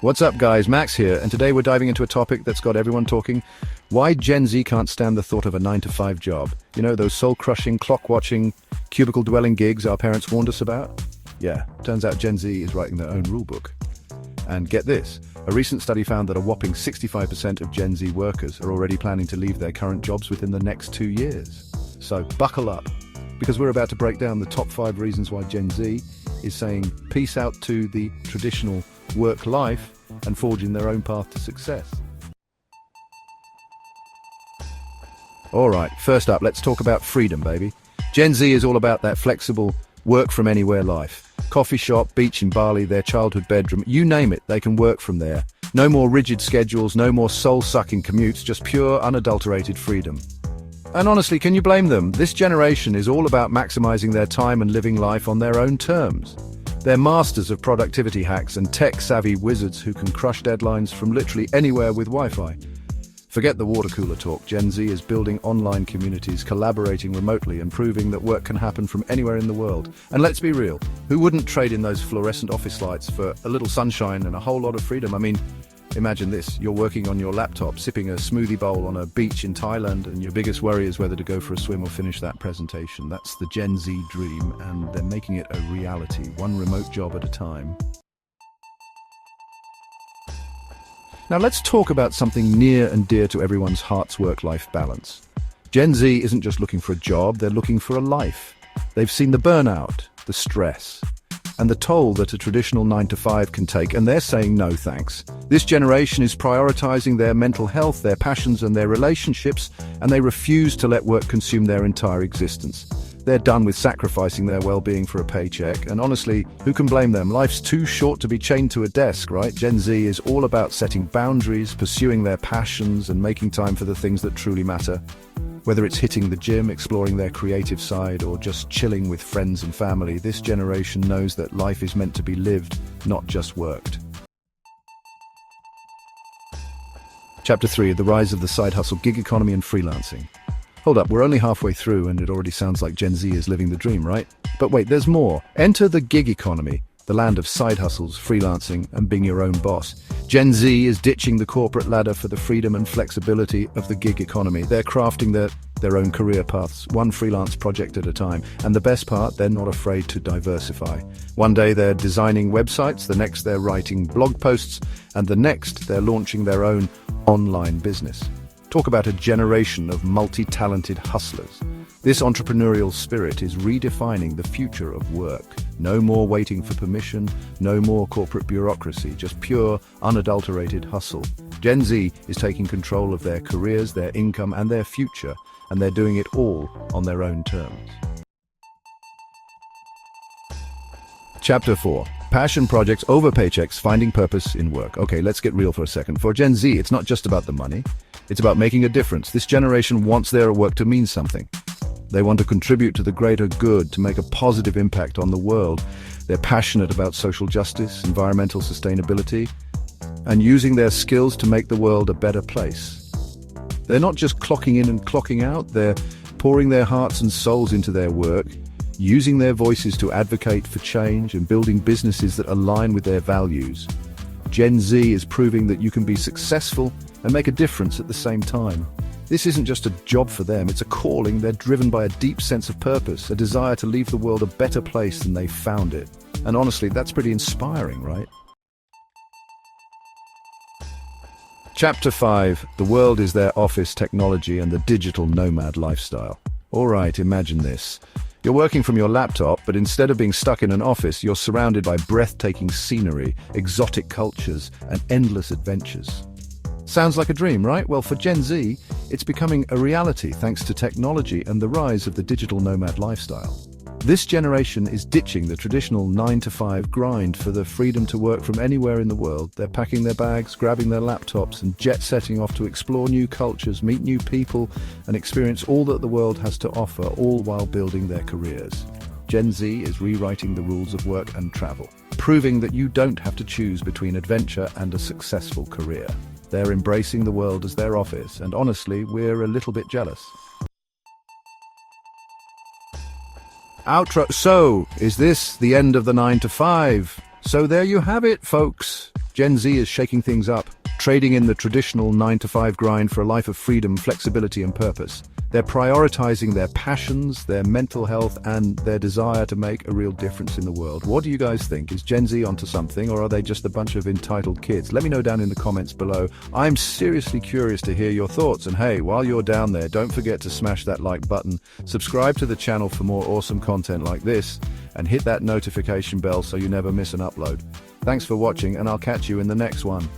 What's up guys, Max here, and today we're diving into a topic that's got everyone talking. Why Gen Z can't stand the thought of a 9-to-5 job. You know, those soul-crushing, clock-watching, cubicle-dwelling gigs our parents warned us about? Yeah, turns out Gen Z is writing their own rulebook. And get this, a recent study found that a whopping 65% of Gen Z workers are already planning to leave their current jobs within the next 2 years. So buckle up, because we're about to break down the top 5 reasons why Gen Z is saying peace out to the traditional work life and forging their own path to success. Alright, first up, let's talk about freedom, baby. Gen Z is all about that flexible, work from anywhere life. Coffee shop, beach in Bali, their childhood bedroom, you name it, they can work from there. No more rigid schedules, no more soul-sucking commutes, just pure, unadulterated freedom. And honestly, can you blame them? This generation is all about maximizing their time and living life on their own terms. They're masters of productivity hacks and tech-savvy wizards who can crush deadlines from literally anywhere with Wi-Fi. Forget the water cooler talk. Gen Z is building online communities, collaborating remotely, and proving that work can happen from anywhere in the world. And let's be real, who wouldn't trade in those fluorescent office lights for a little sunshine and a whole lot of freedom? I mean, imagine this, you're working on your laptop, sipping a smoothie bowl on a beach in Thailand, and your biggest worry is whether to go for a swim or finish that presentation. That's the Gen Z dream, and they're making it a reality, one remote job at a time. Now let's talk about something near and dear to everyone's heart's work-life balance. Gen Z isn't just looking for a job, they're looking for a life. They've seen the burnout, the stress, and the toll that a traditional 9-to-5 can take, and they're saying no thanks. This generation is prioritizing their mental health, their passions and their relationships, and they refuse to let work consume their entire existence. They're done with sacrificing their well-being for a paycheck, and honestly, who can blame them? Life's too short to be chained to a desk, right? Gen Z is all about setting boundaries, pursuing their passions, and making time for the things that truly matter. Whether it's hitting the gym, exploring their creative side, or just chilling with friends and family, this generation knows that life is meant to be lived, not just worked. Chapter 3, the rise of the side hustle, gig economy and freelancing. Hold up, we're only halfway through and it already sounds like Gen Z is living the dream, right? But wait, there's more. Enter the gig economy, the land of side hustles, freelancing, and being your own boss. Gen Z is ditching the corporate ladder for the freedom and flexibility of the gig economy. They're crafting their own career paths, one freelance project at a time. And the best part, they're not afraid to diversify. One day they're designing websites, the next they're writing blog posts, and the next they're launching their own online business. Talk about a generation of multi-talented hustlers. This entrepreneurial spirit is redefining the future of work. No more waiting for permission, no more corporate bureaucracy, just pure, unadulterated hustle. Gen Z is taking control of their careers, their income, and their future, and they're doing it all on their own terms. Chapter 4. Passion projects over paychecks, finding purpose in work. Okay, let's get real for a second. For Gen Z, it's not just about the money. It's about making a difference. This generation wants their work to mean something. They want to contribute to the greater good, to make a positive impact on the world. They're passionate about social justice, environmental sustainability, and using their skills to make the world a better place. They're not just clocking in and clocking out, they're pouring their hearts and souls into their work, using their voices to advocate for change and building businesses that align with their values. Gen Z is proving that you can be successful and make a difference at the same time. This isn't just a job for them, it's a calling. They're driven by a deep sense of purpose, a desire to leave the world a better place than they found it. And honestly, that's pretty inspiring, right? Chapter 5, the world is their office, technology, and the digital nomad lifestyle. All right, imagine this. You're working from your laptop, but instead of being stuck in an office, you're surrounded by breathtaking scenery, exotic cultures, and endless adventures. Sounds like a dream, right? Well, for Gen Z, it's becoming a reality thanks to technology and the rise of the digital nomad lifestyle. This generation is ditching the traditional 9-to-5 grind for the freedom to work from anywhere in the world. They're packing their bags, grabbing their laptops, and jet-setting off to explore new cultures, meet new people, and experience all that the world has to offer, all while building their careers. Gen Z is rewriting the rules of work and travel, proving that you don't have to choose between adventure and a successful career. They're embracing the world as their office, and honestly, we're a little bit jealous. Outro. So, is this the end of the 9-to-5? So there you have it, folks. Gen Z is shaking things up, trading in the traditional 9-to-5 grind for a life of freedom, flexibility, and purpose. They're prioritizing their passions, their mental health, and their desire to make a real difference in the world. What do you guys think? Is Gen Z onto something, or are they just a bunch of entitled kids? Let me know down in the comments below. I'm seriously curious to hear your thoughts. And hey, while you're down there, don't forget to smash that like button, subscribe to the channel for more awesome content like this, and hit that notification bell so you never miss an upload. Thanks for watching, and I'll catch you in the next one.